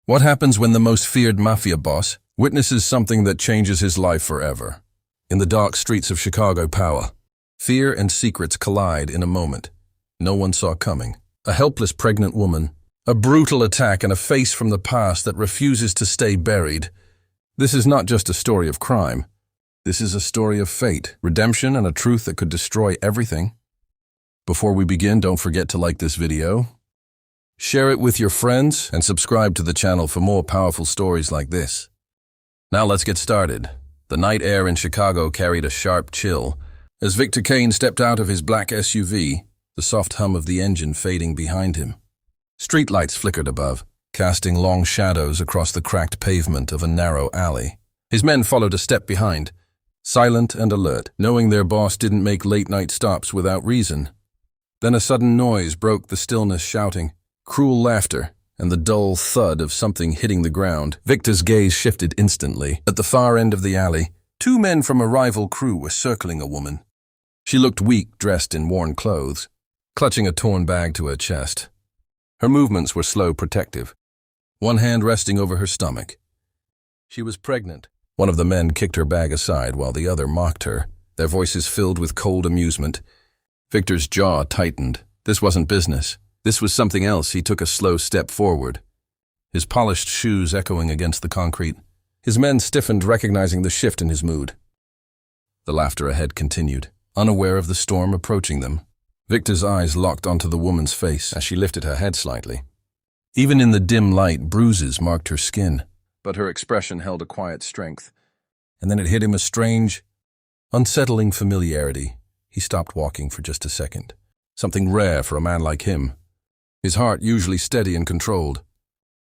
What happens when the most feared Mafia boss witnesses something that changes his life forever? In the dark streets of Chicago, fear and secrets collide in a moment no one saw coming. A helpless pregnant woman, a brutal attack, and a face from the past that refuses to stay buried. This is not just a story of crime. This is a story of fate, redemption, and a truth that could destroy everything. Before we begin, don't forget to like this video, share it with your friends, and subscribe to the channel for more powerful stories like this. Now let's get started. The night air in Chicago carried a sharp chill. As Victor Kane stepped out of his black SUV, the soft hum of the engine fading behind him. Streetlights flickered above, casting long shadows across the cracked pavement of a narrow alley. His men followed a step behind, silent and alert, knowing their boss didn't make late-night stops without reason. Then a sudden noise broke the stillness, shouting, cruel laughter, and the dull thud of something hitting the ground. Victor's gaze shifted instantly. At the far end of the alley, two men from a rival crew were circling a woman. She looked weak, dressed in worn clothes, clutching a torn bag to her chest. Her movements were slow, protective, one hand resting over her stomach. She was pregnant. One of the men kicked her bag aside while the other mocked her, their voices filled with cold amusement. Victor's jaw tightened. This wasn't business. This was something else. He took a slow step forward, his polished shoes echoing against the concrete. His men stiffened, recognizing the shift in his mood. The laughter ahead continued, unaware of the storm approaching them. Victor's eyes locked onto the woman's face as she lifted her head slightly. Even in the dim light, bruises marked her skin, but her expression held a quiet strength. And then it hit him a strange, unsettling familiarity. He stopped walking for just a second. Something rare for a man like him. His heart, usually steady and controlled,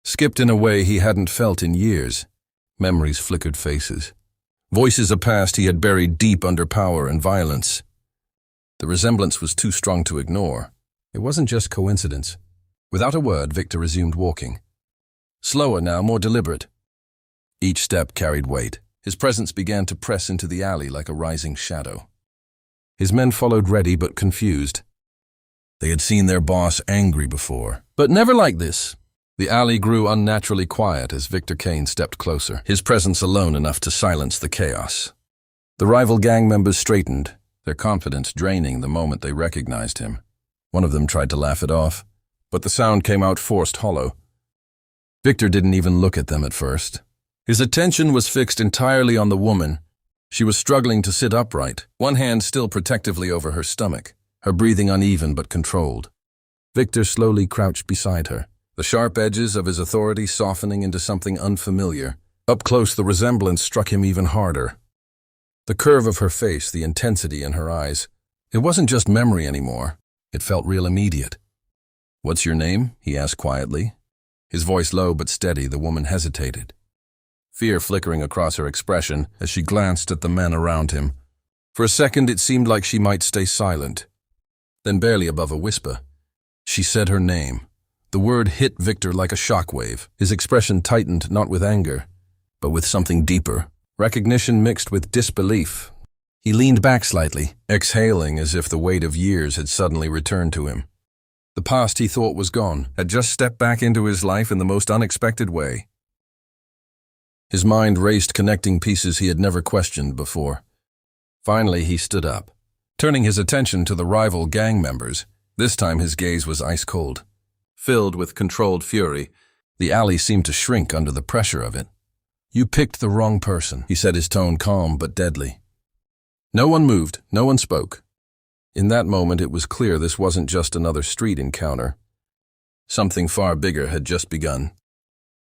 skipped in a way he hadn't felt in years. Memories flickered faces. Voices of past he had buried deep under power and violence. The resemblance was too strong to ignore. It wasn't just coincidence. Without a word, Victor resumed walking. Slower now, more deliberate. Each step carried weight. His presence began to press into the alley like a rising shadow. His men followed, ready but confused. They had seen their boss angry before, but never like this. The alley grew unnaturally quiet as Victor Kane stepped closer, his presence alone enough to silence the chaos. The rival gang members straightened, their confidence draining the moment they recognized him. One of them tried to laugh it off, but the sound came out forced, hollow. Victor didn't even look at them at first. His attention was fixed entirely on the woman. She was struggling to sit upright, one hand still protectively over her stomach, her breathing uneven but controlled. Victor slowly crouched beside her, the sharp edges of his authority softening into something unfamiliar. Up close, the resemblance struck him even harder. The curve of her face, the intensity in her eyes. It wasn't just memory anymore. It felt real, immediate. "What's your name?" he asked quietly. His voice low but steady. The woman hesitated, fear flickering across her expression as she glanced at the men around him. For a second, it seemed like she might stay silent. Then, barely above a whisper, she said her name. The word hit Victor like a shockwave. His expression tightened, not with anger, but with something deeper. Recognition mixed with disbelief. He leaned back slightly, exhaling as if the weight of years had suddenly returned to him. The past he thought was gone had just stepped back into his life in the most unexpected way. His mind raced, connecting pieces he had never questioned before. Finally, he stood up, turning his attention to the rival gang members. This time his gaze was ice cold, filled with controlled fury. The alley seemed to shrink under the pressure of it. "You picked the wrong person," he said, his tone calm but deadly. No one moved, no one spoke. In that moment, it was clear this wasn't just another street encounter. Something far bigger had just begun.